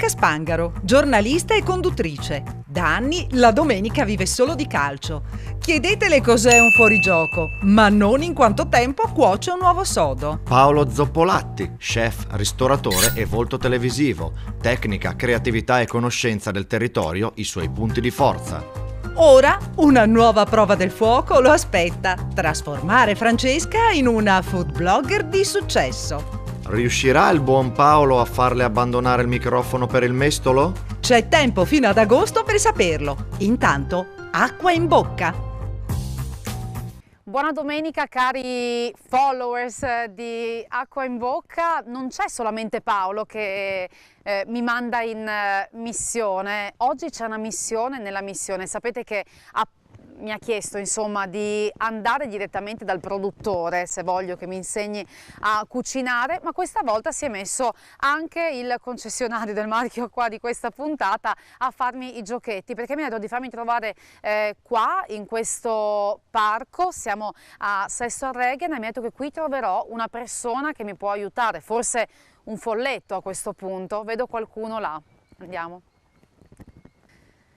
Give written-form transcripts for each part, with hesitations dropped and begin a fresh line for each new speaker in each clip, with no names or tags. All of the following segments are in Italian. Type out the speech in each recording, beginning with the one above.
Francesca Spangaro, giornalista e conduttrice. Da anni la domenica vive solo di calcio. Chiedetele cos'è un fuorigioco, ma non in quanto tempo cuoce un uovo sodo.
Paolo Zoppolatti, chef, ristoratore e volto televisivo. Tecnica, creatività e conoscenza del territorio, i suoi punti di forza.
Ora una nuova prova del fuoco lo aspetta: trasformare Francesca in una food blogger di successo.
Riuscirà il buon Paolo a farle abbandonare il microfono per il mestolo?
C'è tempo fino ad agosto per saperlo. Intanto, acqua in bocca.
Buona domenica cari followers di Acqua in Bocca. Non c'è solamente Paolo che mi manda in missione. Oggi c'è una missione nella missione. Sapete che mi ha chiesto insomma di andare direttamente dal produttore se voglio che mi insegni a cucinare, ma questa volta si è messo anche il concessionario del marchio qua di questa puntata a farmi i giochetti, perché mi ha detto di farmi trovare qua in questo parco. Siamo a Sesto Arreghina e mi ha detto che qui troverò una persona che mi può aiutare, forse un folletto a questo punto. Vedo qualcuno là, andiamo.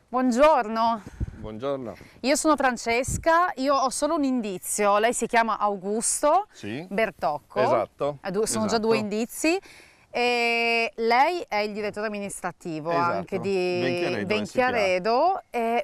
Buongiorno.
Buongiorno.
Io sono Francesca, io ho solo un indizio, lei si chiama Augusto Bertocco.
Esatto.
Sono già due indizi. E lei è il direttore amministrativo anche di Venchiaredo,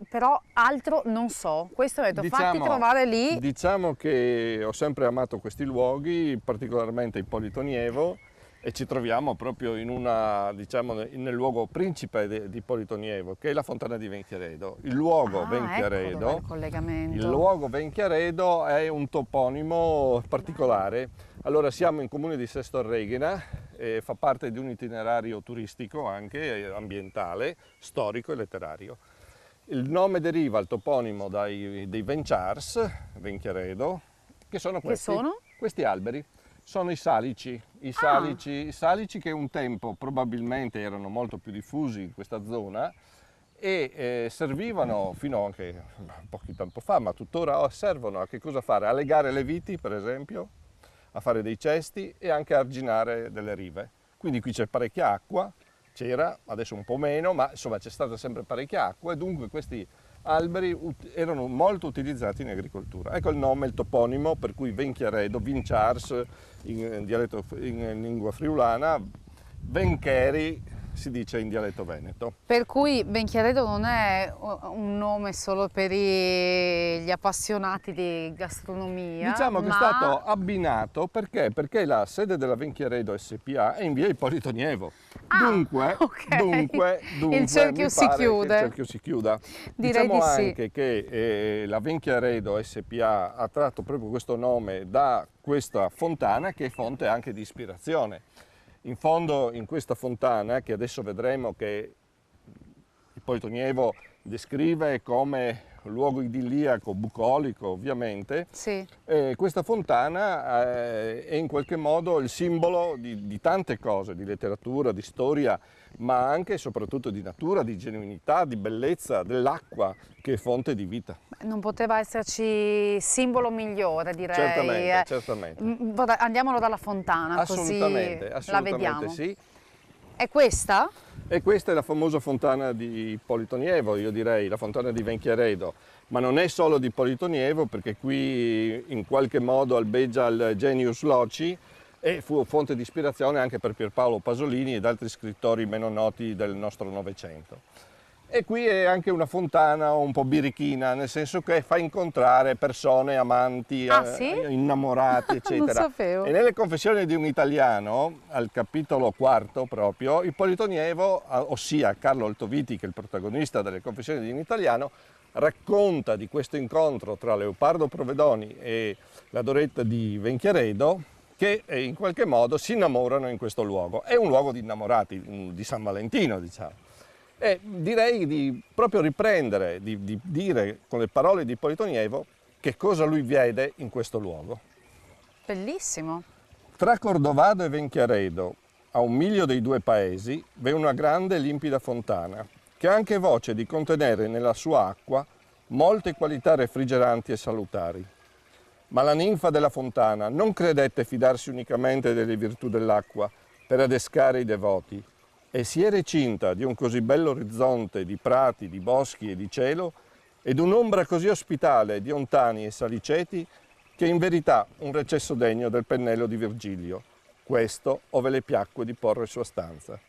però altro non so. Questo ho detto, fatti trovare lì.
Diciamo che ho sempre amato questi luoghi, particolarmente Ippolito Nievo, e ci troviamo proprio in nel luogo principe di Ippolito Nievo, che è la fontana di Venchiaredo. Il luogo Venchiaredo, il luogo Venchiaredo è un toponimo particolare. Allora, siamo in comune di Sesto Arreghina, fa parte di un itinerario turistico anche ambientale, storico e letterario. Il nome deriva, il toponimo, dei Venciars, Venchiaredo, che sono questi alberi. Sono i salici che un tempo probabilmente erano molto più diffusi in questa zona e servivano fino anche a pochi tempo fa, ma tuttora servono a che cosa fare? A legare le viti, per esempio, a fare dei cesti e anche a arginare delle rive. Quindi qui c'è parecchia acqua, c'era, adesso un po' meno, ma insomma c'è stata sempre parecchia acqua e dunque questi alberi erano molto utilizzati in agricoltura. Ecco il nome, il toponimo, per cui Venchiaredo, Vinciars in lingua friulana, Vencheri si dice in dialetto veneto.
Per cui Venchiaredo non è un nome solo per gli appassionati di gastronomia.
Diciamo che è stato abbinato perché la sede della Venchiaredo SPA è in via Ippolito Nievo. Dunque,
il cerchio si chiude.
Il cerchio si chiuda.
Direi
diciamo
di
anche che la Venchiaredo SPA ha tratto proprio questo nome da questa fontana, che è fonte anche di ispirazione. In fondo, in questa fontana, che adesso vedremo che Ippolito Nievo descrive come luogo idilliaco, bucolico ovviamente, questa fontana è in qualche modo il simbolo di tante cose, di letteratura, di storia, ma anche e soprattutto di natura, di genuinità, di bellezza, dell'acqua che è fonte di vita.
Non poteva esserci simbolo migliore, direi.
Certamente.
Andiamolo dalla fontana, così la vediamo.
Sì.
È questa?
E questa è la famosa fontana di Ippolito Nievo, io direi, la fontana di Venchiaredo. Ma non è solo di Ippolito Nievo, perché qui in qualche modo albeggia il genius loci e fu fonte di ispirazione anche per Pierpaolo Pasolini ed altri scrittori meno noti del nostro Novecento. E qui è anche una fontana un po' birichina, nel senso che fa incontrare persone, amanti, innamorati, eccetera.
Non sapevo.
E nelle Confessioni di un italiano, al capitolo quarto proprio, Ippolito Nievo, ossia Carlo Altoviti, che è il protagonista delle Confessioni di un italiano, racconta di questo incontro tra Leopardo Provedoni e la Doretta di Venchiaredo, che in qualche modo si innamorano in questo luogo. È un luogo di innamorati, di San Valentino, diciamo. E direi di proprio riprendere, di dire con le parole di Ippolito Nievo che cosa lui vede in questo luogo.
Bellissimo.
Tra Cordovado e Venchiaredo, a 1 miglio dei due paesi, v'è una grande e limpida fontana, che ha anche voce di contenere nella sua acqua molte qualità refrigeranti e salutari. Ma la ninfa della fontana non credette fidarsi unicamente delle virtù dell'acqua per adescare i devoti, e si è recinta di un così bello orizzonte di prati, di boschi e di cielo ed un'ombra così ospitale di ontani e saliceti che è in verità un recesso degno del pennello di Virgilio, questo ove le piacque di porre sua stanza.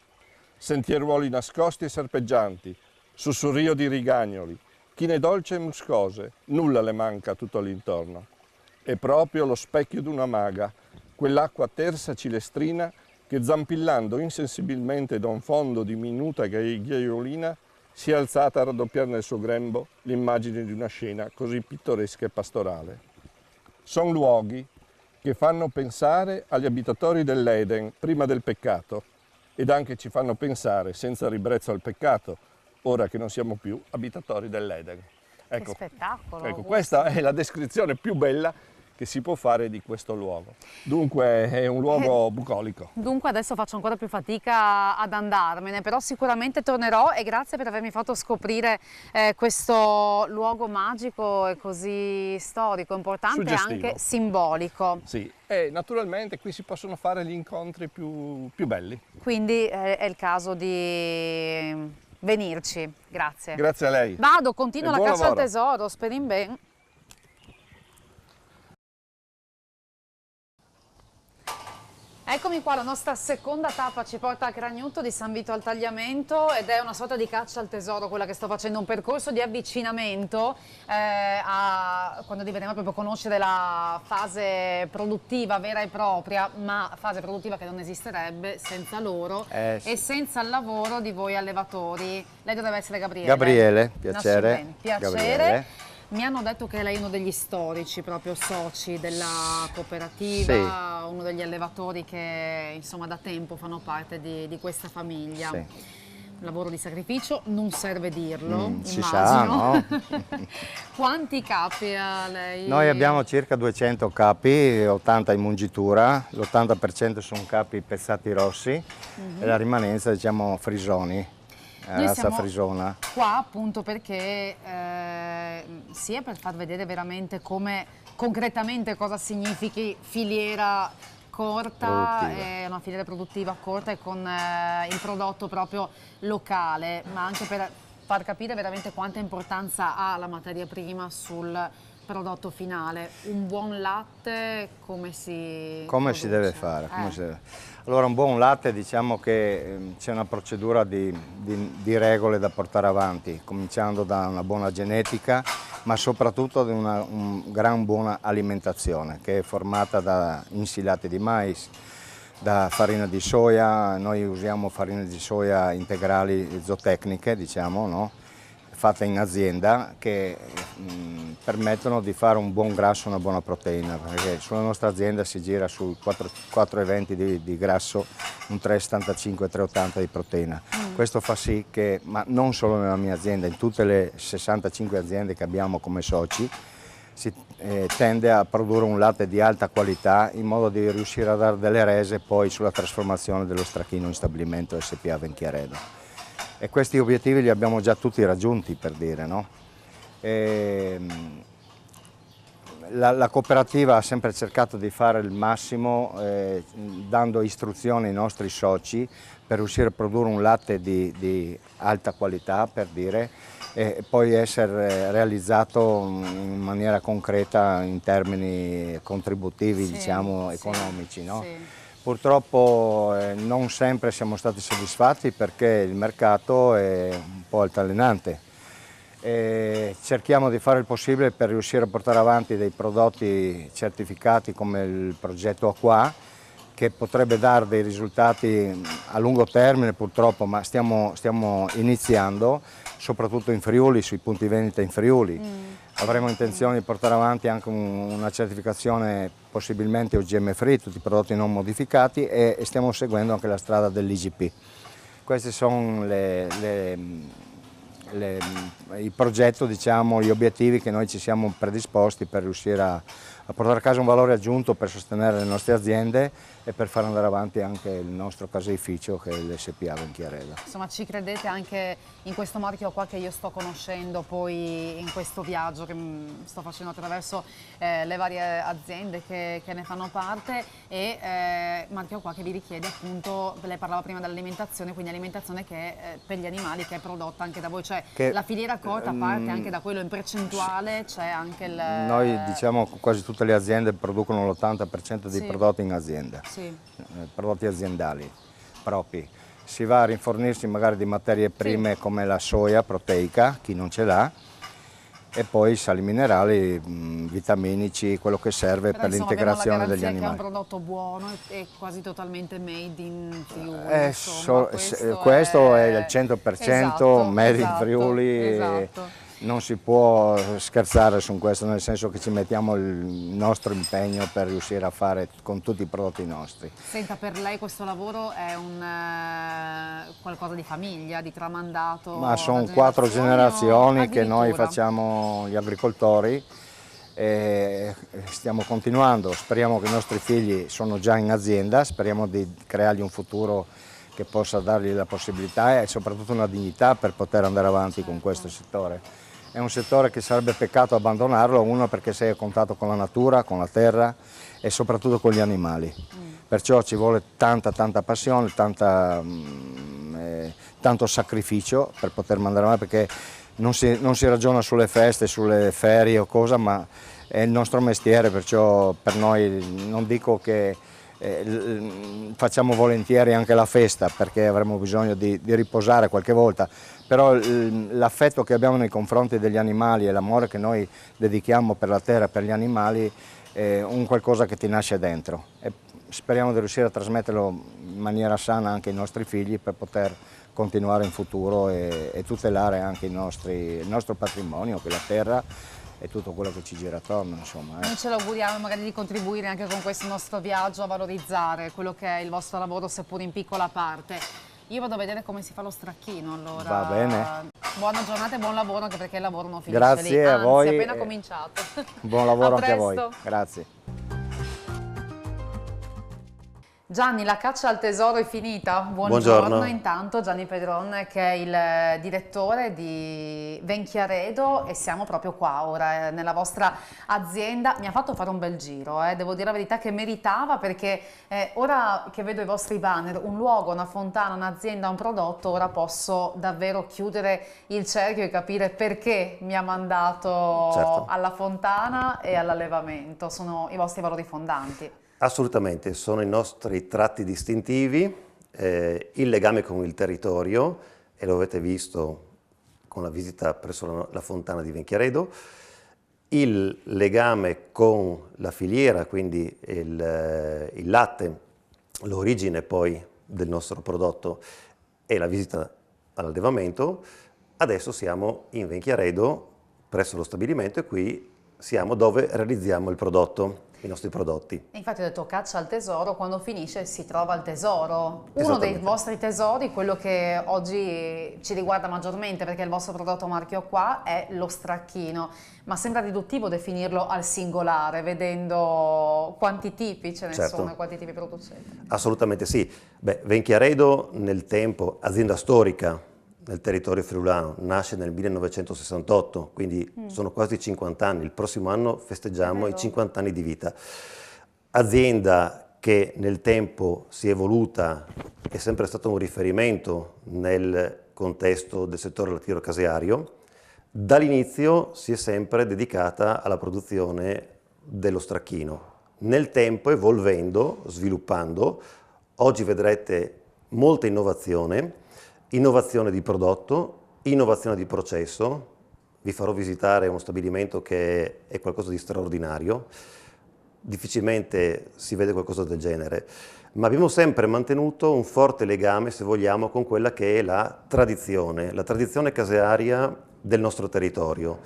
Sentieruoli nascosti e serpeggianti, sussurrio di rigagnoli, chine dolci e muscose, nulla le manca tutto l'intorno. È proprio lo specchio d'una maga, quell'acqua tersa cilestrina che zampillando insensibilmente da un fondo di minuta ghiaiolina si è alzata a raddoppiare nel suo grembo l'immagine di una scena così pittoresca e pastorale. Sono luoghi che fanno pensare agli abitatori dell'Eden prima del peccato ed anche ci fanno pensare senza ribrezzo al peccato, ora che non siamo più abitatori dell'Eden. Ecco,
Che spettacolo!
ecco, questa è la descrizione più bella che si può fare di questo luogo. Dunque è un luogo bucolico.
Dunque adesso faccio ancora più fatica ad andarmene, però sicuramente tornerò e grazie per avermi fatto scoprire questo luogo magico e così storico, importante e
Suggestivo.
anche simbolico.
Sì, e naturalmente qui si possono fare gli incontri più belli.
Quindi è il caso di venirci. Grazie.
Grazie a lei.
Vado, continuo
E
la
buon
caccia al
lavoro.
tesoro, speri in bene. Eccomi qua, la nostra seconda tappa ci porta a Cragnuto di San Vito al Tagliamento ed è una sorta di caccia al tesoro quella che sto facendo, un percorso di avvicinamento quando arriveremo proprio a conoscere la fase produttiva vera e propria, ma fase produttiva che non esisterebbe senza loro
Sì.
e senza il lavoro di voi allevatori. Lei dovrebbe essere Gabriele.
Gabriele, piacere.
Assolutamente, piacere.
Gabriele.
Mi hanno detto che lei è uno degli storici, proprio soci della cooperativa, uno degli allevatori che insomma da tempo fanno parte di questa famiglia.
Sì.
Un lavoro di sacrificio, non serve dirlo,
Si sa,
immagino.
no?
Quanti capi ha lei?
Noi abbiamo circa 200 capi, 80 in mungitura, l'80% sono capi pezzati rossi e la rimanenza diciamo frisoni,
Noi
razza
siamo
frisona.
qua appunto perché sia per far vedere veramente come concretamente cosa significhi filiera corta,
Produttiva.
una filiera produttiva corta e con il prodotto proprio locale, ma anche per far capire veramente quanta importanza ha la materia prima sul prodotto finale. Un buon latte come si produce?
Deve fare? Allora un buon latte diciamo che c'è una procedura di regole da portare avanti, cominciando da una buona genetica, ma soprattutto da una gran buona alimentazione che è formata da insilati di mais, da farina di soia. Noi usiamo farine di soia integrali zootecniche, diciamo, no? Fatte in azienda, che permettono di fare un buon grasso e una buona proteina, perché sulla nostra azienda si gira sui 4,20 di grasso, un 3,75-3,80 di proteina. Questo fa sì che, ma non solo nella mia azienda, in tutte le 65 aziende che abbiamo come soci, si tende a produrre un latte di alta qualità in modo di riuscire a dare delle rese poi sulla trasformazione dello stracchino in stabilimento SPA Venchiaredo. E questi obiettivi li abbiamo già tutti raggiunti, per dire, no? La cooperativa ha sempre cercato di fare il massimo dando istruzioni ai nostri soci per riuscire a produrre un latte di alta qualità, per dire, e poi essere realizzato in maniera concreta in termini contributivi, diciamo, economici, no?
Sì.
Purtroppo non sempre siamo stati soddisfatti perché il mercato è un po' altalenante. Cerchiamo di fare il possibile per riuscire a portare avanti dei prodotti certificati come il progetto Acqua, che potrebbe dare dei risultati a lungo termine purtroppo, ma stiamo iniziando, soprattutto in Friuli, sui punti vendita in Friuli. Avremo intenzione di portare avanti anche una certificazione possibilmente OGM free, tutti i prodotti non modificati, e stiamo seguendo anche la strada dell'IGP. Questi sono il progetto, diciamo, gli obiettivi che noi ci siamo predisposti per riuscire a portare a casa un valore aggiunto per sostenere le nostre aziende e per far andare avanti anche il nostro caseificio che è l'SPA Venchiaredo.
Insomma, ci credete anche in questo marchio qua che io sto conoscendo poi in questo viaggio che sto facendo attraverso le varie aziende che ne fanno parte, e marchio qua che vi richiede appunto, lei parlava prima dell'alimentazione, quindi alimentazione che è per gli animali, che è prodotta anche da voi, cioè la filiera corta parte anche da quello, in percentuale c'è anche il...
Noi diciamo che quasi tutte le aziende producono l'80% dei prodotti in azienda.
Sì.
Prodotti aziendali propri. Si va a rinfornirsi magari di materie prime come la soia proteica, chi non ce l'ha, e poi sali minerali, vitaminici, quello che serve per l'integrazione degli animali.
Che è un prodotto buono e quasi totalmente made in Friuli.
Questo è il 100%
esatto,
made in Friuli.
Esatto.
Non si può scherzare su questo, nel senso che ci mettiamo il nostro impegno per riuscire a fare con tutti i prodotti nostri.
Senta, per lei questo lavoro è qualcosa di famiglia, di tramandato?
Ma sono 4 generazioni che noi
addirittura
facciamo gli agricoltori e stiamo continuando. Speriamo che i nostri figli sono già in azienda, speriamo di creargli un futuro che possa dargli la possibilità e soprattutto una dignità per poter andare avanti con questo settore. È un settore che sarebbe peccato abbandonarlo, uno perché sei a contatto con la natura, con la terra e soprattutto con gli animali. Perciò ci vuole tanta passione, tanto sacrificio per poter mandare avanti, perché non si ragiona sulle feste, sulle ferie o cosa, ma è il nostro mestiere, perciò per noi non dico che facciamo volentieri anche la festa perché avremo bisogno di riposare qualche volta, però l'affetto che abbiamo nei confronti degli animali e l'amore che noi dedichiamo per la terra e per gli animali è un qualcosa che ti nasce dentro e speriamo di riuscire a trasmetterlo in maniera sana anche ai nostri figli per poter continuare in futuro e tutelare anche il nostro patrimonio, che è la terra e tutto quello che ci gira attorno, insomma.
Noi ce l'auguriamo magari di contribuire anche con questo nostro viaggio a valorizzare quello che è il vostro lavoro, seppur in piccola parte. Io vado a vedere come si fa lo stracchino, allora.
Va bene.
Buona giornata e buon lavoro, anche perché il lavoro non finisce
Grazie
lì.
a
Anzi,
voi.
è appena cominciato.
Buon lavoro
A
anche a voi.
presto.
Grazie.
Gianni, la caccia al tesoro è finita?
Buongiorno.
Intanto Gianni Pedron, che è il direttore di Venchiaredo, e siamo proprio qua ora nella vostra azienda. Mi ha fatto fare un bel giro, devo dire la verità che meritava, perché ora che vedo i vostri banner, un luogo, una fontana, un'azienda, un prodotto, ora posso davvero chiudere il cerchio e capire perché mi ha mandato alla fontana e all'allevamento. Sono i vostri valori fondanti.
Assolutamente, sono i nostri tratti distintivi, il legame con il territorio, e lo avete visto con la visita presso la fontana di Venchiaredo, il legame con la filiera, quindi il latte, l'origine poi del nostro prodotto e la visita all'allevamento. Adesso siamo in Venchiaredo presso lo stabilimento e qui siamo dove realizziamo il prodotto. I nostri prodotti.
Infatti ho detto caccia al tesoro, quando finisce si trova il tesoro. Uno dei vostri tesori, quello che oggi ci riguarda maggiormente, perché il vostro prodotto marchio qua è lo stracchino, ma sembra riduttivo definirlo al singolare, vedendo quanti tipi ce ne sono e quanti tipi producete.
Assolutamente sì. Beh, Venchiaredo nel tempo, azienda storica nel territorio friulano, nasce nel 1968, quindi sono quasi 50 anni, il prossimo anno festeggiamo i 50 anni di vita. Azienda che nel tempo si è evoluta, è sempre stato un riferimento nel contesto del settore lattiero-caseario, dall'inizio si è sempre dedicata alla produzione dello stracchino. Nel tempo, evolvendo, sviluppando, oggi vedrete molta innovazione di prodotto, innovazione di processo. Vi farò visitare uno stabilimento che è qualcosa di straordinario, difficilmente si vede qualcosa del genere, ma abbiamo sempre mantenuto un forte legame, se vogliamo, con quella che è la tradizione casearia del nostro territorio.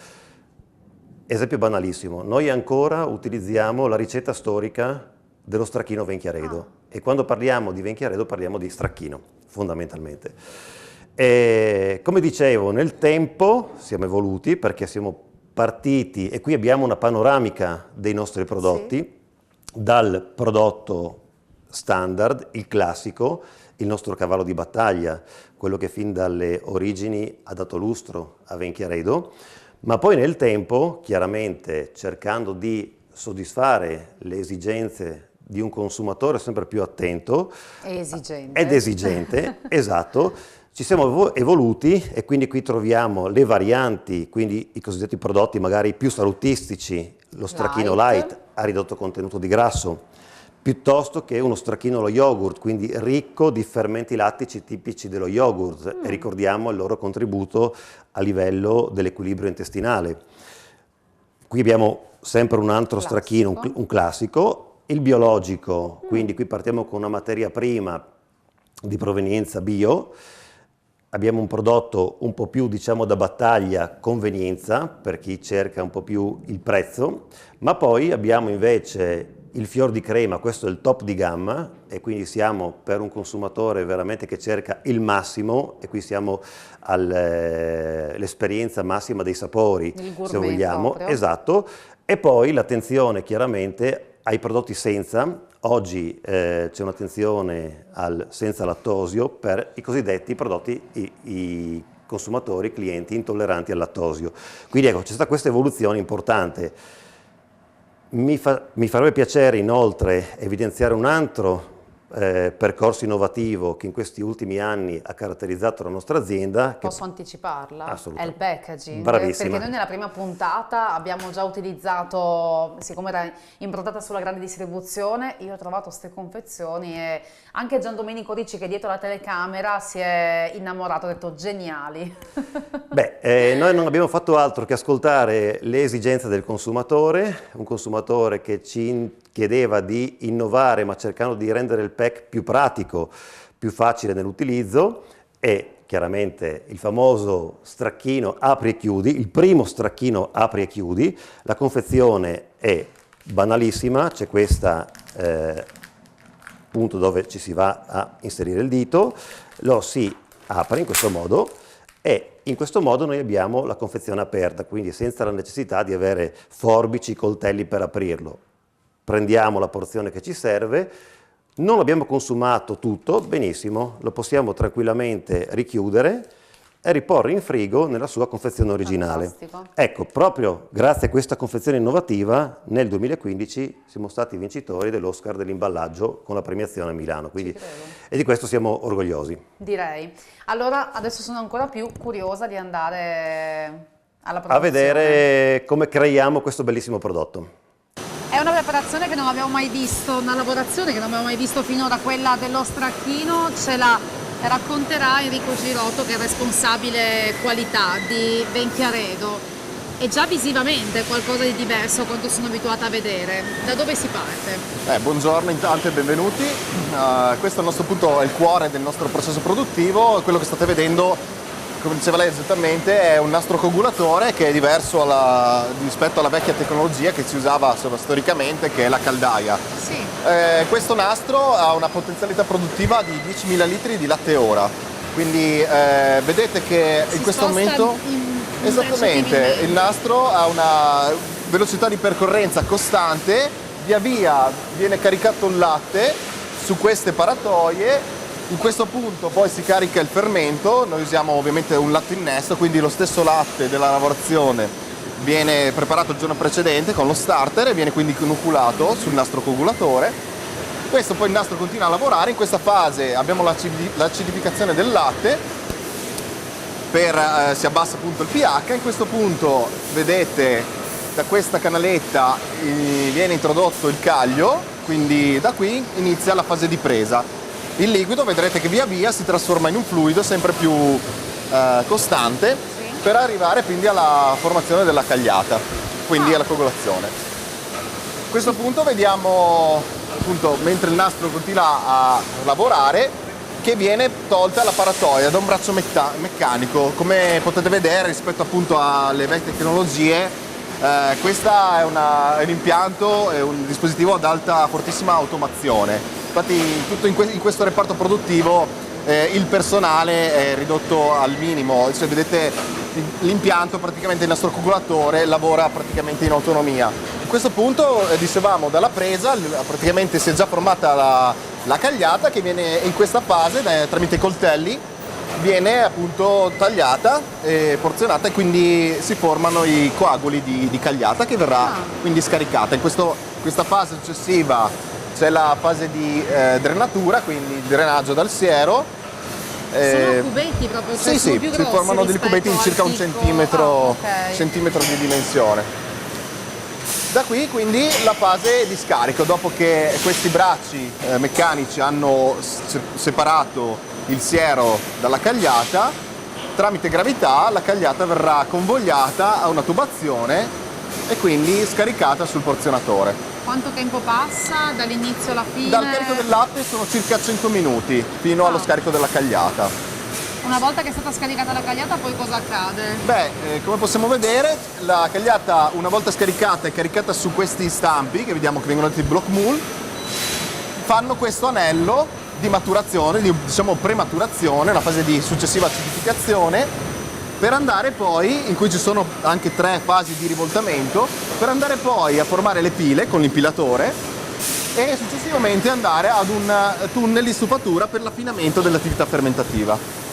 Esempio banalissimo, noi ancora utilizziamo la ricetta storica dello stracchino Venchiaredo e quando parliamo di Venchiaredo parliamo di stracchino, fondamentalmente. E, come dicevo, nel tempo siamo evoluti perché siamo partiti, e qui abbiamo una panoramica dei nostri prodotti, dal prodotto standard, il classico, il nostro cavallo di battaglia, quello che fin dalle origini ha dato lustro a Venchiaredo, ma poi nel tempo, chiaramente cercando di soddisfare le esigenze di un consumatore sempre più attento ed esigente, esatto, ci siamo evoluti e quindi qui troviamo le varianti, quindi i cosiddetti prodotti magari più salutistici, lo stracchino light a ridotto contenuto di grasso, piuttosto che uno stracchino allo yogurt, quindi ricco di fermenti lattici tipici dello yogurt, e ricordiamo il loro contributo a livello dell'equilibrio intestinale. Qui abbiamo sempre un altro stracchino, un classico, il biologico, quindi qui partiamo con una materia prima di provenienza bio, abbiamo un prodotto un po' più, diciamo, da battaglia, convenienza, per chi cerca un po' più il prezzo, ma poi abbiamo invece il fior di crema, questo è il top di gamma, e quindi siamo per un consumatore veramente che cerca il massimo, e qui siamo all'esperienza massima dei sapori, se vogliamo. Proprio. Esatto. E poi l'attenzione chiaramente ai prodotti senza. Oggi c'è un'attenzione al senza lattosio per i cosiddetti prodotti, i consumatori, clienti intolleranti al lattosio. Quindi ecco, c'è stata questa evoluzione importante. Mi farebbe piacere inoltre evidenziare un altro percorso innovativo che in questi ultimi anni ha caratterizzato la nostra azienda.
Posso anticiparla?
Assolutamente.
È il packaging.
Bravissima.
Perché noi nella prima puntata abbiamo già utilizzato, siccome era improntata sulla grande distribuzione, io ho trovato queste confezioni e anche Gian Domenico Ricci, che è dietro la telecamera, si è innamorato, ha detto geniali.
Beh, noi non abbiamo fatto altro che ascoltare le esigenze del consumatore, un consumatore che ci chiedeva di innovare ma cercando di rendere il pack più pratico, più facile nell'utilizzo, e chiaramente il famoso stracchino apri e chiudi, il primo stracchino apri e chiudi. La confezione è banalissima, c'è questa punto dove ci si va a inserire il dito, lo si apre in questo modo e in questo modo noi abbiamo la confezione aperta, quindi senza la necessità di avere forbici, coltelli per aprirlo. Prendiamo la porzione che ci serve, non abbiamo consumato tutto, benissimo, lo possiamo tranquillamente richiudere e riporre in frigo nella sua confezione originale.
Fantastico.
Ecco, proprio grazie a questa confezione innovativa nel 2015 siamo stati vincitori dell'Oscar dell'imballaggio con la premiazione a Milano, quindi, e di questo siamo orgogliosi.
Direi. Allora adesso sono ancora più curiosa di andare alla produzione.
A vedere come creiamo questo bellissimo prodotto.
È una preparazione che non abbiamo mai visto, una lavorazione che non abbiamo mai visto finora, quella dello stracchino. Ce la racconterà Enrico Girotto, che è responsabile qualità di Venchiaredo. È già visivamente qualcosa di diverso a quanto sono abituata a vedere. Da dove si parte?
Buongiorno intanto e benvenuti. Questo è il nostro punto, è il cuore del nostro processo produttivo. Quello che state vedendo, come diceva lei esattamente, è un nastro coagulatore che è diverso rispetto alla vecchia tecnologia che si usava storicamente, che è la caldaia.
Sì.
Questo nastro ha una potenzialità produttiva di 10.000 litri di latte ora, quindi vedete che in questo momento esattamente il nastro ha una velocità di percorrenza costante, via via viene caricato il latte su queste paratoie. In questo punto poi si carica il fermento, noi usiamo ovviamente un latte innesto, quindi lo stesso latte della lavorazione viene preparato il giorno precedente con lo starter e viene quindi inoculato sul nastro coagulatore. Questo poi il nastro continua a lavorare, in questa fase abbiamo l'acidificazione del latte, si abbassa appunto il pH, in questo punto vedete da questa canaletta viene introdotto il caglio, quindi da qui inizia la fase di presa. Il liquido vedrete che via via si trasforma in un fluido sempre più costante, per arrivare quindi alla formazione della cagliata, quindi alla coagulazione. A questo punto vediamo, appunto, mentre il nastro continua a lavorare, che viene tolta la paratoia da un braccio meccanico. Come potete vedere, rispetto appunto alle vecchie tecnologie, questo è un impianto, è un dispositivo ad alta, fortissima automazione. Infatti tutto in questo reparto produttivo il personale è ridotto al minimo, cioè, vedete l'impianto, praticamente il nostro coagulatore lavora praticamente in autonomia. A questo punto, dicevamo, dalla presa praticamente si è già formata La cagliata che viene in questa fase tramite i coltelli viene appunto tagliata e porzionata, e quindi si formano i coaguli di cagliata che verrà quindi scaricata. In questa fase successiva c'è la fase di drenatura, quindi il drenaggio dal siero.
Sono cubetti proprio, cioè
Sì,
sono
sì,
più
si
grossi
formano dei
rispetto
cubetti di
al
circa un
picco.
centimetro,
Ah, ok.
centimetro di dimensione. Da qui quindi la fase di scarico, dopo che questi bracci meccanici hanno separato il siero dalla cagliata, tramite gravità la cagliata verrà convogliata a una tubazione e quindi scaricata sul porzionatore.
Quanto tempo passa dall'inizio alla fine?
Dal carico del latte sono circa 100 minuti fino allo scarico della cagliata.
Una volta che è stata scaricata la cagliata, poi cosa accade?
Beh, come possiamo vedere, la cagliata una volta scaricata e caricata su questi stampi, che vediamo che vengono detti block mold, fanno questo anello di maturazione, diciamo prematurazione, una fase di successiva acidificazione, per andare poi, in cui ci sono anche 3 fasi di rivoltamento, per andare poi a formare le pile con l'impilatore e successivamente andare ad un tunnel di stufatura per l'affinamento dell'attività fermentativa.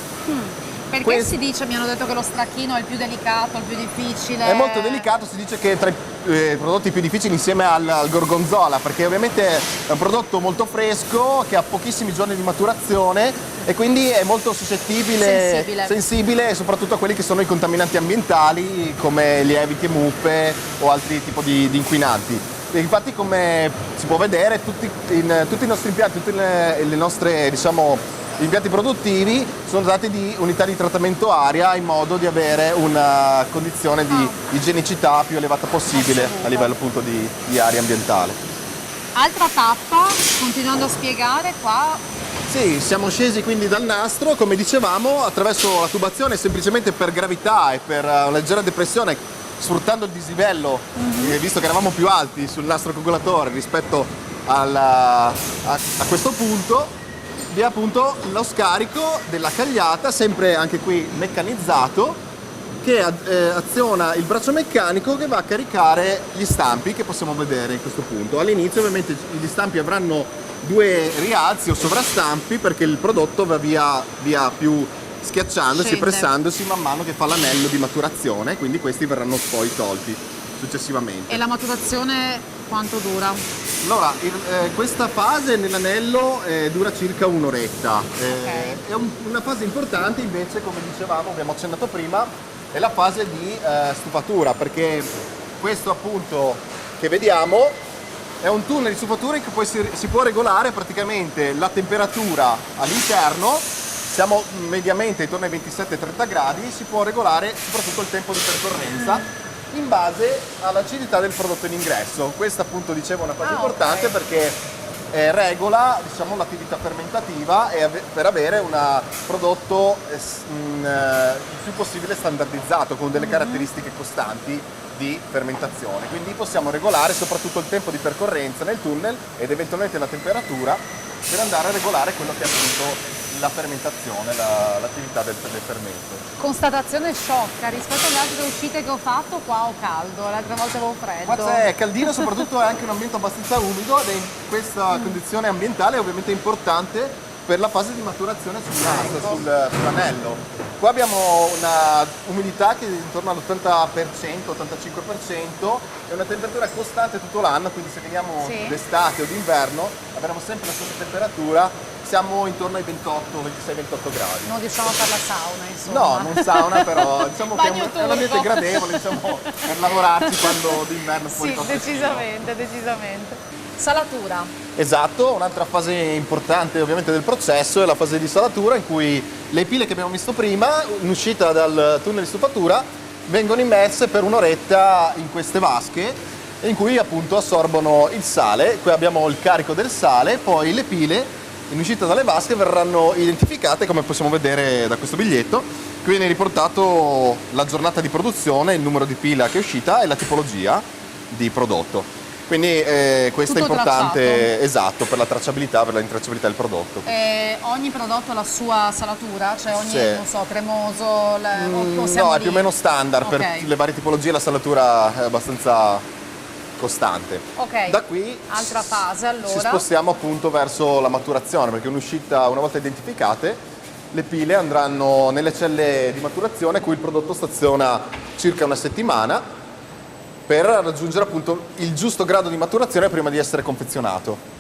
Perché si dice, mi hanno detto che lo stracchino è il più delicato, il più difficile?
È molto delicato, si dice che è tra i prodotti più difficili insieme al gorgonzola, perché ovviamente è un prodotto molto fresco che ha pochissimi giorni di maturazione e quindi è molto sensibile e soprattutto a quelli che sono i contaminanti ambientali come lieviti e muppe o altri tipi di inquinanti. E infatti, come si può vedere, tutti i nostri impianti, tutte le nostre, diciamo, gli impianti produttivi sono dotati di unità di trattamento aria in modo di avere una condizione di igienicità più elevata possibile a livello appunto di aria ambientale.
Altra tappa, continuando a spiegare qua.
Sì, siamo scesi quindi dal nastro, come dicevamo, attraverso la tubazione semplicemente per gravità e per una leggera depressione, sfruttando il dislivello, visto che eravamo più alti sul nastro coagulatore rispetto a questo punto. Vi è appunto lo scarico della cagliata, sempre anche qui meccanizzato, che aziona il braccio meccanico che va a caricare gli stampi che possiamo vedere in questo punto. All'inizio ovviamente gli stampi avranno 2 rialzi o sovrastampi perché il prodotto va via più schiacciandosi e pressandosi man mano che fa l'anello di maturazione, quindi questi verranno poi tolti successivamente.
E la maturazione quanto dura?
Allora, questa fase nell'anello dura circa un'oretta. È una fase importante invece, come dicevamo, abbiamo accennato prima, è la fase di stufatura, perché questo appunto che vediamo è un tunnel di stufatura in cui poi si può regolare praticamente la temperatura all'interno, siamo mediamente intorno ai 27-30 gradi, si può regolare soprattutto il tempo di percorrenza in base all'acidità del prodotto in ingresso. Questa appunto dicevo è una fase importante perché regola, diciamo, l'attività fermentativa e per avere un prodotto il più possibile standardizzato con delle caratteristiche costanti di fermentazione. Quindi possiamo regolare soprattutto il tempo di percorrenza nel tunnel ed eventualmente la temperatura per andare a regolare quello che è appunto la fermentazione, l'attività del fermento.
Constatazione sciocca, rispetto alle altre uscite che ho fatto, qua ho caldo, l'altra volta avevo freddo.
Qua è caldino, soprattutto è anche un ambiente abbastanza umido ed è in questa condizione ambientale ovviamente importante per la fase di maturazione sul nastro, sull'anello. Qua abbiamo una umidità che è intorno all'80%, 85% e una temperatura costante tutto l'anno, quindi se veniamo d'estate o d'inverno avremo sempre la stessa temperatura. Siamo intorno ai 26-28 gradi.
Non diciamo per la sauna, insomma.
No, non sauna, però diciamo che è un ambiente gradevole, diciamo, per lavorarci quando d'inverno fuori.
Sì, decisamente. Salatura.
Esatto, un'altra fase importante ovviamente del processo è la fase di salatura, in cui le pile che abbiamo visto prima, in uscita dal tunnel di stufatura, vengono immerse per un'oretta in queste vasche in cui appunto assorbono il sale. Qui abbiamo il carico del sale, poi le pile in uscita dalle vasche verranno identificate, come possiamo vedere da questo biglietto. Qui viene riportato la giornata di produzione, il numero di pila che è uscita e la tipologia di prodotto. Quindi questo
tutto
è importante,
tracciato.
Esatto, per la tracciabilità, per la intracciabilità del prodotto.
Ogni prodotto ha la sua salatura? Cioè ogni, non so, cremoso?
No, è più o meno standard, per le varie tipologie la salatura è abbastanza costante.
Ok,
Da qui
altra fase allora.
ci spostiamo appunto verso la maturazione, perché un'uscita, una volta identificate, le pile andranno nelle celle di maturazione, cui il prodotto staziona circa una settimana per raggiungere appunto il giusto grado di maturazione prima di essere confezionato.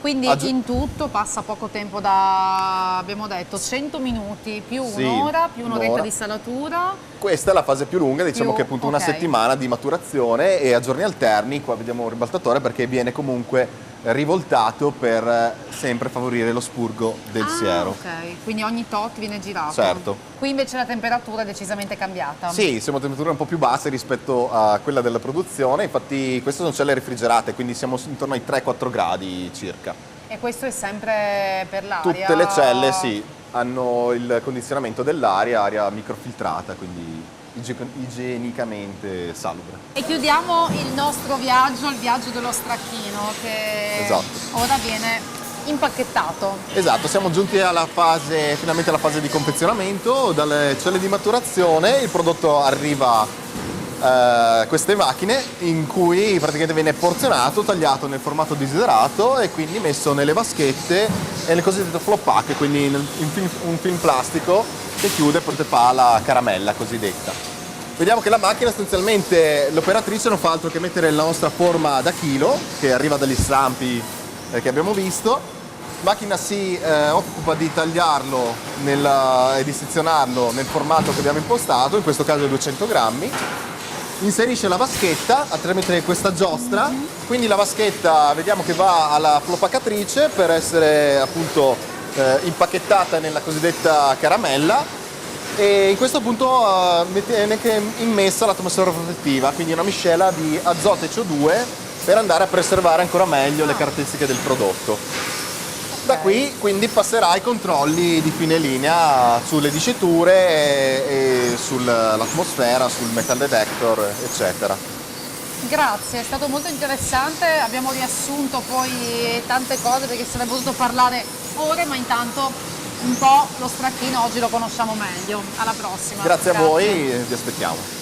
Quindi in tutto passa poco tempo da, abbiamo detto, 100 minuti più
Sì,
un'ora, più un'oretta
un'ora.
di salatura.
Questa è la fase più lunga, diciamo
Più,
che è appunto
ok.
una settimana di maturazione e a giorni alterni, qua vediamo un ribaltatore perché viene comunque rivoltato per sempre favorire lo spurgo del siero.
Ok, quindi ogni tot viene girato.
Certo.
Qui invece la temperatura è decisamente cambiata.
Sì, siamo a temperature un po' più basse rispetto a quella della produzione, infatti queste sono celle refrigerate, quindi siamo intorno ai 3-4 gradi circa.
E questo è sempre per l'aria?
Tutte le celle sì, hanno il condizionamento dell'aria, aria microfiltrata, quindi igienicamente salubre.
E chiudiamo il nostro viaggio, il viaggio dello stracchino, che
Esatto.
ora viene impacchettato.
Esatto, siamo giunti alla fase, finalmente alla fase di confezionamento. Dalle celle di maturazione il prodotto arriva a queste macchine in cui praticamente viene porzionato, tagliato nel formato desiderato e quindi messo nelle vaschette e nel cosiddetto flop pack, quindi un film plastico che chiude e poi fa la caramella cosiddetta. Vediamo che la macchina sostanzialmente, l'operatrice non fa altro che mettere la nostra forma da chilo che arriva dagli stampi che abbiamo visto. La macchina si occupa di tagliarlo e di sezionarlo nel formato che abbiamo impostato, in questo caso 200 grammi. Inserisce la vaschetta tramite questa giostra, quindi la vaschetta vediamo che va alla flopaccatrice per essere appunto impacchettata nella cosiddetta caramella e in questo punto viene immessa l'atmosfera protettiva, quindi una miscela di azoto e CO2 per andare a preservare ancora meglio le caratteristiche del prodotto. Da qui quindi passerà ai controlli di fine linea sulle diciture e sull'atmosfera, sul metal detector, eccetera.
Grazie, è stato molto interessante, abbiamo riassunto poi tante cose perché se ne è potuto parlare ore, ma intanto un po' lo stracchino oggi lo conosciamo meglio. Alla prossima.
Grazie a voi, vi aspettiamo.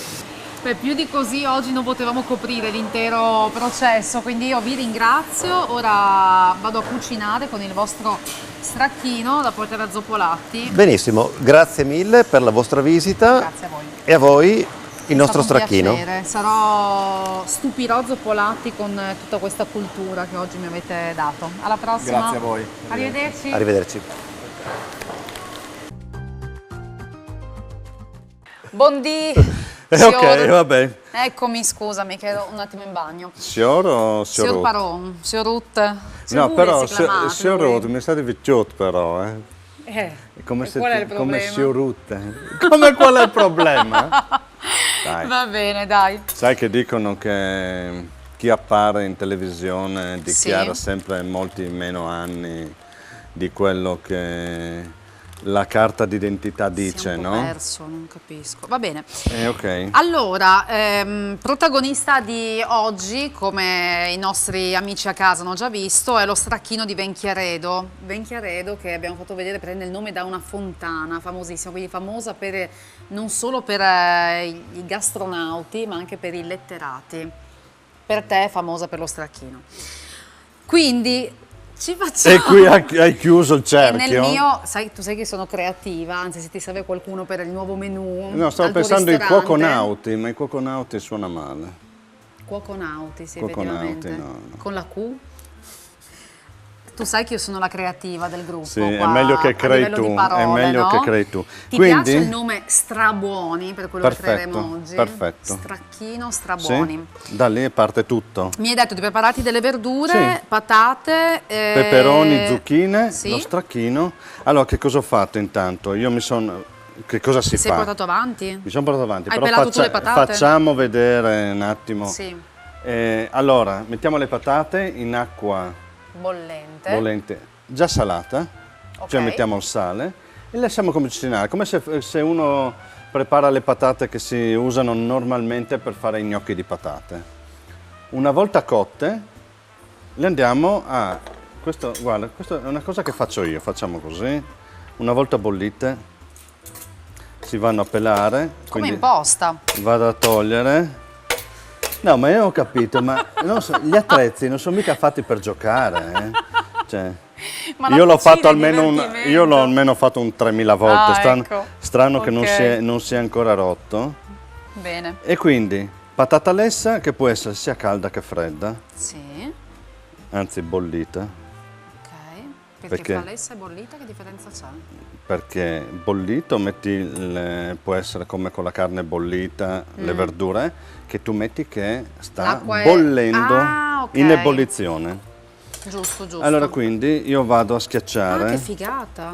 Beh, più di così oggi non potevamo coprire l'intero processo, quindi io vi ringrazio. Ora vado a cucinare con il vostro stracchino da portare a Zoppolatti.
Benissimo, grazie mille per la vostra visita.
Grazie a voi.
E a voi il nostro
È stato un
stracchino.
piacere. Stupirò Zoppolatti con tutta questa cultura che oggi mi avete dato. Alla prossima.
Grazie a voi.
Arrivederci.
Arrivederci.
Buondì.
Ok, va bene.
Eccomi, scusami, che ero un attimo in bagno.
Signor o
Signor
signor
Paron, signor Rutte.
No, però signor Rutte mi state vecchiotto però, eh. Come se
qual è il
come
problema?
signor Rutte. Come qual è il problema? Dai.
Va bene, dai.
Sai che dicono che chi appare in televisione dichiara sempre molti meno anni di quello che la carta d'identità dice,
un po'
no?
perso, non capisco. Va bene.
Ok.
Allora, protagonista di oggi, come i nostri amici a casa hanno già visto, è lo stracchino di Venchiaredo. Venchiaredo, che abbiamo fatto vedere, prende il nome da una fontana famosissima, quindi famosa non solo per i gastronauti, ma anche per i letterati. Per te è famosa per lo stracchino. Quindi ci facciamo...
E qui hai chiuso il
E
cerchio?
nel mio, tu sai che sono creativa, anzi se ti serve qualcuno per il nuovo menù.
No, stavo
al tuo
pensando ai
ristorante.
cuoconauti, ma i cuoconauti suona male.
Cuoconauti, sì,
Cuoconauti,
effettivamente.
no.
Con la Q. Tu sai che io sono la creativa del gruppo.
Sì, è
qua,
meglio che
a
crei
livello
tu,
di parole,
è meglio
no?
che crei tu.
Ti
Quindi,
piace il nome Strabuoni, per quello che creeremo oggi?
perfetto.
Stracchino Strabuoni.
Sì, da lì parte tutto.
Mi hai detto di prepararti delle verdure,
Sì.
patate,
Peperoni, zucchine,
sì.
lo stracchino. Allora, che cosa ho fatto intanto? Io mi sono... Che cosa si
Ti sei
fa?
portato avanti?
Mi sono portato avanti,
Hai
però
pelato tu le patate?
facciamo vedere un attimo.
Sì.
Allora, mettiamo le patate in acqua bollente, già salata, cioè
Ok.
mettiamo il sale e lasciamo cucinare, come se uno prepara le patate che si usano normalmente per fare i gnocchi di patate. Una volta cotte, le andiamo a... guarda, questa è una cosa che faccio io, facciamo così, una volta bollite si vanno a pelare,
Come
quindi
imposta.
vado a togliere No, ma io ho capito, ma non so, gli attrezzi non sono mica fatti per giocare, eh. Cioè,
Ma la
io l'ho
cucina
fatto
è
almeno
divertimento.
io l'ho almeno fatto un 3000 volte. Strano,
ecco.
strano che
Ok.
non si è ancora rotto.
Bene.
E quindi patata lessa che può essere sia calda che fredda,
Sì.
anzi bollita,
Ok. Perché
Perché?
fra lessa e bollita che differenza c'è?
perché bollito può essere come con la carne bollita, le verdure, che tu metti che sta
L'acqua è-
bollendo
Ah, ok.
in ebollizione.
Giusto, giusto.
Allora quindi io vado a
Ah, che
schiacciare
figata.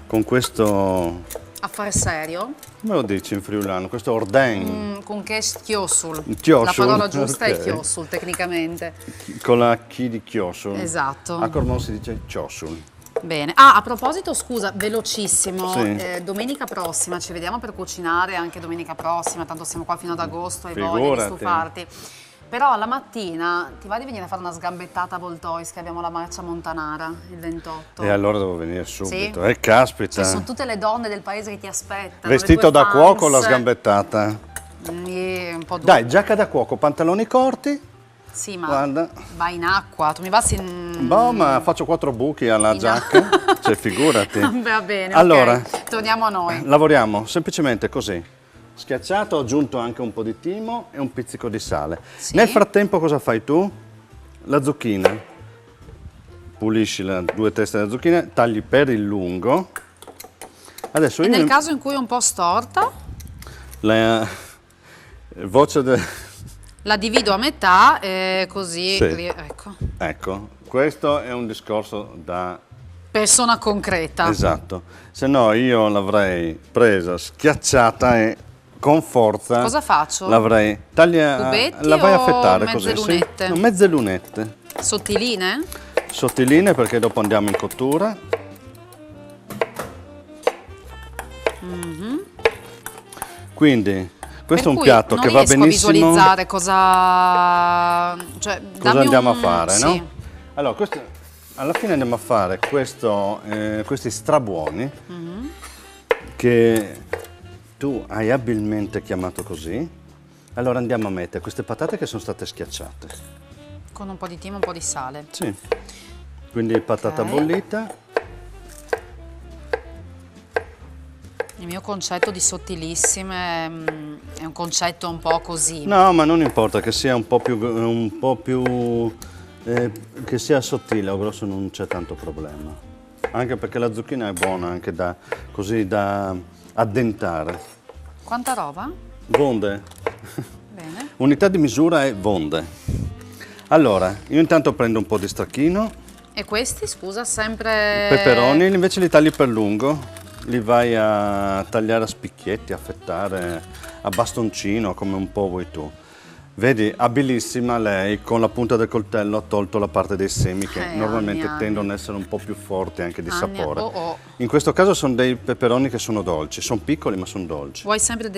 con questo,
Affare serio.
come lo dici in friulano, questo orden,
Con che chiosul.
Chiosul,
La parola giusta è
ok.
chiosul tecnicamente.
con la chi di chiosul.
Esatto.
A Cormon si dice chiosul.
Bene. Ah, a proposito, scusa, velocissimo.
Sì.
Domenica prossima ci vediamo per cucinare anche domenica prossima, tanto siamo qua fino ad agosto e voglia di
Figurati.
stufarti. Però la mattina ti va di venire a fare una sgambettata a Voltois, che abbiamo la marcia montanara il 28.
E allora devo venire subito.
Sì?
Caspita.
Ci sono tutte le donne del paese che ti aspettano.
Vestito
le tue
da cuoco o la
fans.
sgambettata?
Un po' duro.
Dai, giacca da cuoco, pantaloni corti.
Sì, ma
Guarda.
vai in acqua, tu mi basti in...
Boh, ma faccio 4 buchi alla giacca. Cioè, figurati.
Va bene,
Allora,
ok. Torniamo a noi.
lavoriamo semplicemente così. Schiacciato, ho aggiunto anche un po' di timo e un pizzico di sale.
Sì.
Nel frattempo cosa fai tu? La zucchina. Pulisci le 2 teste della zucchina, tagli per il lungo. Adesso
E
io
nel caso in cui è un po' storta,
la voce
la divido a metà così...
Sì.
Ecco.
Ecco, questo è un discorso da...
Persona concreta.
Esatto, se no io l'avrei presa, schiacciata e con forza...
Cosa faccio?
L'avrei...
Cubetti
la vai a
o
fettare
mezze
così,
lunette?
sì? No, mezze lunette.
Sottiline?
Sottiline perché dopo andiamo in cottura. Quindi questo è un
Per cui
piatto
non
che va
riesco
benissimo.
a visualizzare cosa... Cioè,
Cosa
dammi
andiamo a
un-
fare,
sì.
no? Allora, alla fine andiamo a fare questi strabuoni che tu hai abilmente chiamato così. Allora andiamo a mettere queste patate che sono state schiacciate.
Con un po' di timo e un po' di sale.
Sì. Quindi patata
Ok.
bollita.
Il mio concetto di sottilissime è un concetto un po' così.
No, ma non importa che sia un po' più che sia sottile o grosso, non c'è tanto problema. Anche perché la zucchina è buona anche da addentare.
Quanta roba?
Vonde.
Bene.
Unità di misura è vonde. Allora, io intanto prendo un po' di stracchino,
E questi, scusa, sempre...
peperoni, invece li tagli per lungo, li vai a tagliare a spicchietti, a fettare, a bastoncino, come un po' vuoi tu. Vedi, abilissima lei, con la punta del coltello ha tolto la parte dei semi che normalmente
anni.
tendono ad essere un po' più forti anche di
Anni,
sapore.
oh.
In questo caso sono dei peperoni che sono dolci, sono piccoli ma sono dolci.
Vuoi sempre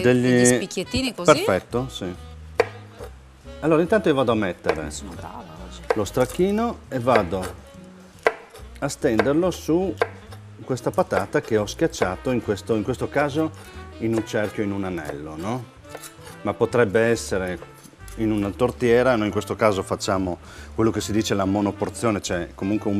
degli spicchiettini così?
Perfetto, sì. Allora intanto io vado a mettere
Sono brava oggi.
lo stracchino e vado a stenderlo su questa patata che ho schiacciato, in questo caso in un cerchio, in un anello, no? Ma potrebbe essere in una tortiera, noi in questo caso facciamo quello che si dice la monoporzione, cioè comunque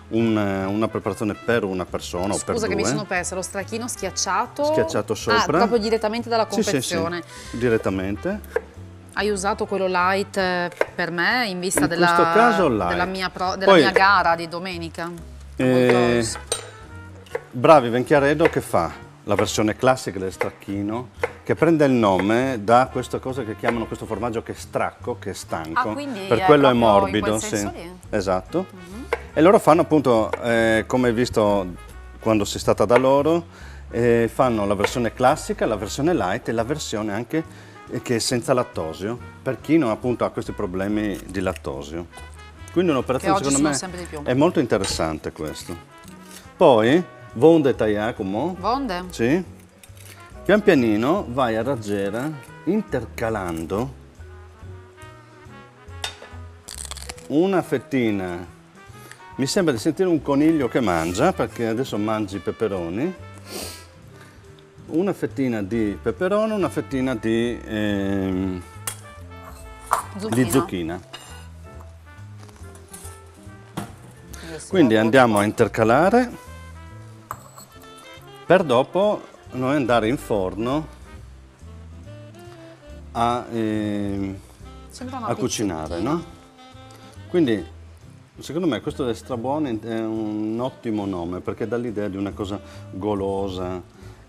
una preparazione per una persona o per
Scusa
due.
che mi sono persa, lo stracchino schiacciato...
Schiacciato sopra.
Ah, proprio direttamente dalla
Sì, sì,
confezione.
sì, direttamente.
Hai usato quello light per me in vista
In questo caso light.
della
Poi-
mia gara di domenica?
Eh, Bravi Venchiaredo che fa la versione classica del stracchino, che prende il nome da questa cosa che chiamano questo formaggio che è stracco, che è stanco,
Ah, quindi
per
è
quello è
proprio in
morbido,
quel
sì.
senso lì?
Esatto. E loro fanno appunto, come hai visto quando sei stata da loro, fanno la versione classica, la versione light e la versione anche che è senza lattosio, per chi non appunto ha questi problemi di lattosio. Quindi un'operazione
Che oggi
secondo me
sono sempre di più.
è molto interessante questo. Poi, vonde tagliato,
Vonde?
sì. Pian pianino vai a raggiera intercalando una fettina. Mi sembra di sentire un coniglio che mangia, perché adesso mangi i peperoni. Una fettina di peperone, una fettina di
Zucchina.
di zucchina.
Adesso
Quindi
lo
andiamo a intercalare per dopo noi andare in forno a
Sembra una
a cucinare,
pizzettina.
no? Quindi secondo me questo è Strabuoni è un ottimo nome perché dà l'idea di una cosa golosa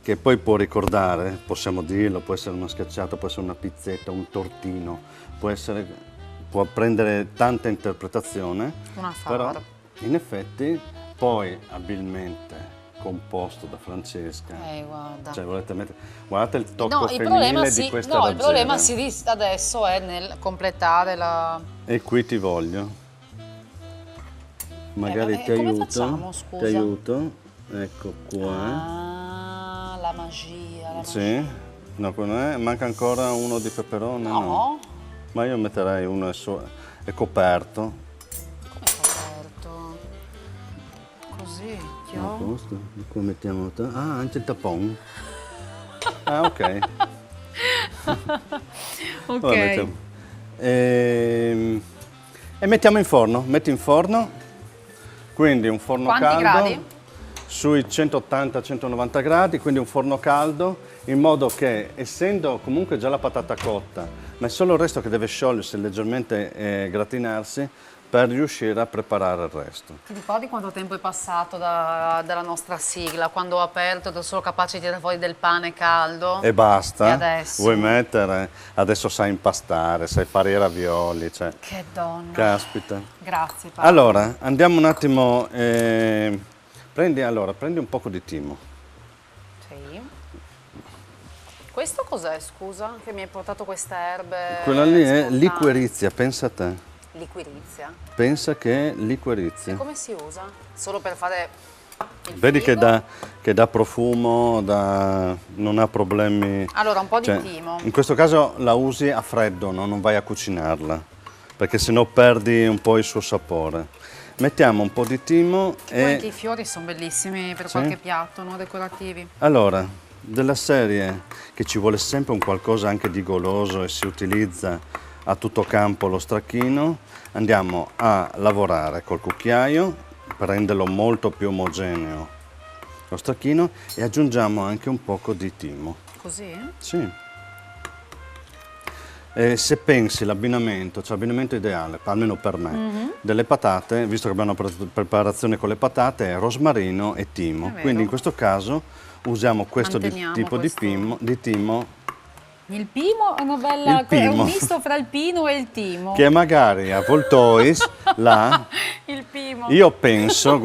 che poi può ricordare, possiamo dirlo, può essere una schiacciata, può essere una pizzetta, un tortino, può prendere tanta interpretazione,
Una
però
fava.
in effetti poi abilmente composto da Francesca.
Guarda.
Cioè, guardate il tocco
No, il
femminile
problema,
di questa
il problema
raggiera.
adesso è nel completare la...
E qui ti voglio. Magari
vabbè,
ti
come
aiuto.
facciamo, scusa?
Ti aiuto. Ecco qua.
Ah, la magia,
Sì. No, quello non è. Manca ancora uno di peperone.
No.
Ma io metterei uno è coperto.
Come coperto? Così,
A
chio.
posto. Qua mettiamo. Ah, anche il tapon. Ah, ok.
Ok.
Allora, mettiamo. E mettiamo in forno. Metti in forno. Quindi un forno
Quanti
caldo.
gradi?
Sui 180-190 gradi, quindi un forno caldo, in modo che, essendo comunque già la patata cotta, ma è solo il resto che deve sciogliersi e leggermente gratinarsi per riuscire a preparare il resto.
Ti ricordi quanto tempo è passato dalla nostra sigla? Quando ho aperto ero solo capace di tirare fuori del pane caldo.
E basta?
E adesso?
Vuoi mettere? Adesso sai impastare, sai fare i ravioli, cioè.
Che donna.
Caspita.
Grazie Paolo.
Allora, andiamo un attimo. Prendi un poco di timo.
Sì. Questo cos'è, scusa? Che mi hai portato queste erbe
Quella lì è
spontanee?
liquirizia, pensa a te.
Liquirizia.
Pensa che è liquirizia.
E come si usa? Solo per fare il
Vedi che
figo?
dà profumo, non ha problemi.
Allora, un po' di
Cioè,
timo.
in questo caso la usi a freddo, no? Non vai a cucinarla, perché sennò perdi un po' il suo sapore. Mettiamo un po' di timo
Poi anche i fiori sono bellissimi per
Sì.
qualche piatto, no? Decorativi.
Allora, della serie che ci vuole sempre un qualcosa anche di goloso e si utilizza a tutto campo lo stracchino, andiamo a lavorare col cucchiaio per renderlo molto più omogeneo lo stracchino e aggiungiamo anche un poco di timo.
Così?
Sì. Se pensi l'abbinamento, cioè l'abbinamento ideale, almeno per me, delle patate, visto che abbiamo una preparazione con le patate, è rosmarino e timo.
vero.
Quindi in questo caso usiamo questo
Manteniamo
tipo
questo.
di timo
Il pimo è una bella...
Il pimo.
È un misto fra il pino e il timo.
che magari a Voltois là.
Il pimo.
Io penso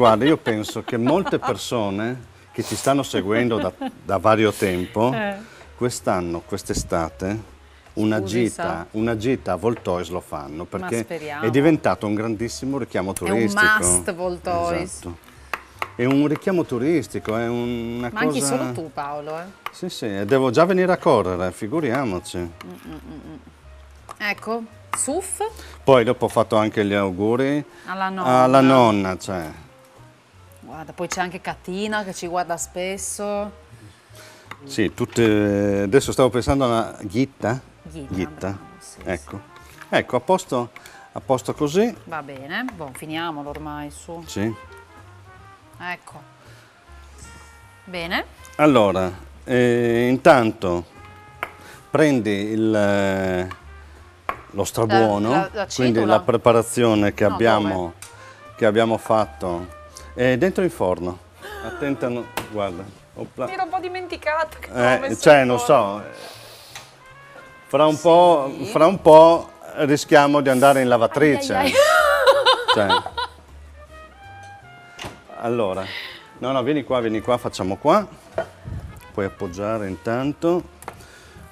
che molte persone che ci stanno seguendo da vario tempo, quest'estate, una gita a Voltois lo fanno perché
speriamo.
è diventato un grandissimo richiamo
È un
turistico.
must Voltois.
Esatto. È un richiamo turistico, è una
Ma
cosa...
anche solo tu, Paolo.
Sì, e devo già venire a correre, figuriamoci.
Ecco, Suf
Poi dopo ho fatto anche gli auguri
alla
nonna, cioè.
Guarda, poi c'è anche Catina che ci guarda spesso.
Sì, tutte... Adesso stavo pensando alla Ghitta.
Bravo, sì,
Ecco, a posto così.
Va bene, finiamolo ormai, su.
Sì.
Ecco. Bene.
Allora, intanto prendi lo strabuono,
la
quindi
cipola?
la preparazione che
No,
abbiamo fatto, dentro il forno. Attenta, guarda. Opla.
Mi ero un po' dimenticata che l'avevo messo
Cioè,
in
non
forno.
so, fra un po' rischiamo di andare in lavatrice.
Ai, ai, ai.
Cioè. Allora, no, vieni qua, facciamo qua. Puoi appoggiare intanto.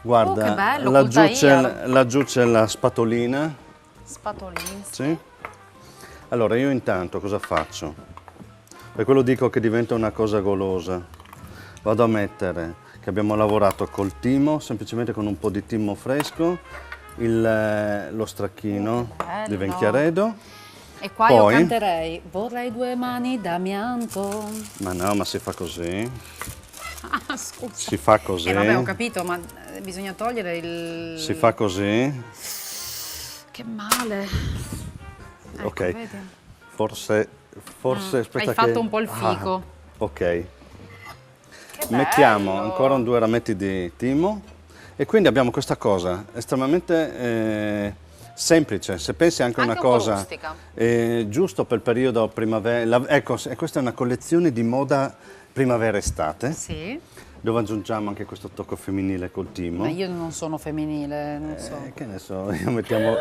Guarda,
che bello,
laggiù c'è la spatolina.
Spatolini.
Sì. Allora, io intanto cosa faccio? Per quello dico che diventa una cosa golosa. Vado a mettere, che abbiamo lavorato col timo, semplicemente con un po' di timo fresco, lo stracchino di
bello.
Venchiaredo.
E qua
Poi-
io canterei vorrei 2 mani d'amianto.
Ma no, ma si fa così.
Ah, scusa.
Si fa così.
Vabbè, ho capito, ma bisogna togliere il...
Si fa così.
che male. Ecco,
Ok,
vedi?
forse aspetta
Hai fatto
che-
un po' il fico.
Ok,
Che
mettiamo
bello.
ancora 2 rametti di timo e quindi abbiamo questa cosa estremamente semplice. Se pensi anche a
Anche
una
un po'
cosa
rustica.
giusto per il periodo primavera, ecco, questa è una collezione di moda primavera-estate,
Sì,
dove aggiungiamo anche questo tocco femminile col timo.
ma io non sono femminile, non so.
Che ne so,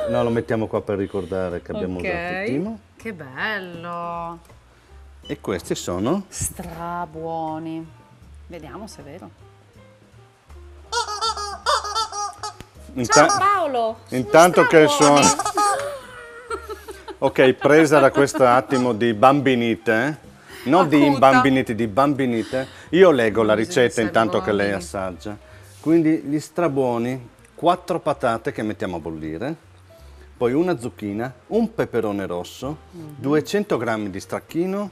no, lo mettiamo qua per ricordare che abbiamo usato il timo.
Che bello.
E questi sono
Strabuoni. Vediamo se è vero. Ciao Paolo!
Intanto che
strabuoni.
sono... Ok, presa da questo attimo di bambinite, non di
Acuta.
imbambinite, di bambinite, io leggo la
Bisogna
ricetta
essere
intanto che lei
buoni.
assaggia. Quindi gli strabuoni, 4 patate che mettiamo a bollire, poi una zucchina, un peperone rosso, 200 g di stracchino,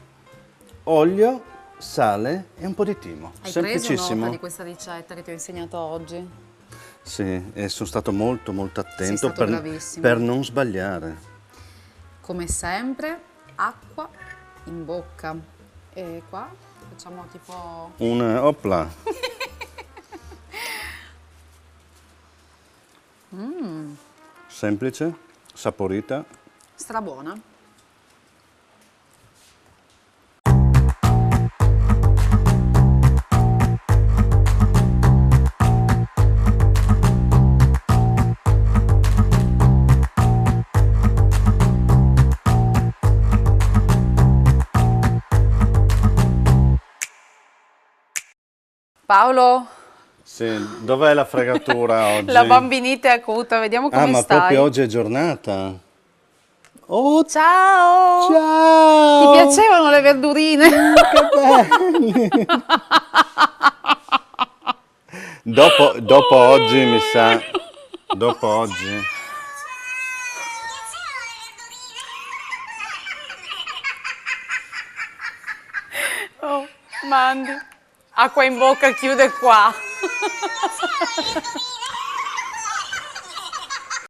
olio, sale e un po' di timo.
Hai
Semplicissimo.
preso nota di questa ricetta che ti ho insegnato oggi?
Sì, e sono stato molto attento
stato bravissimo.
per non sbagliare.
Come sempre, acqua in bocca. E qua facciamo tipo...
Opla. Semplice, saporita.
strabuona. Paolo,
Sì, dov'è la fregatura oggi?
la bambinite è acuta, vediamo come
ma
stai.
proprio oggi è giornata. Oh,
Ciao!
ciao!
Ti piacevano le verdurine?
Dopo oggi mi sa... Dopo oggi...
Oh, Mandy. Acqua in bocca, chiude qua.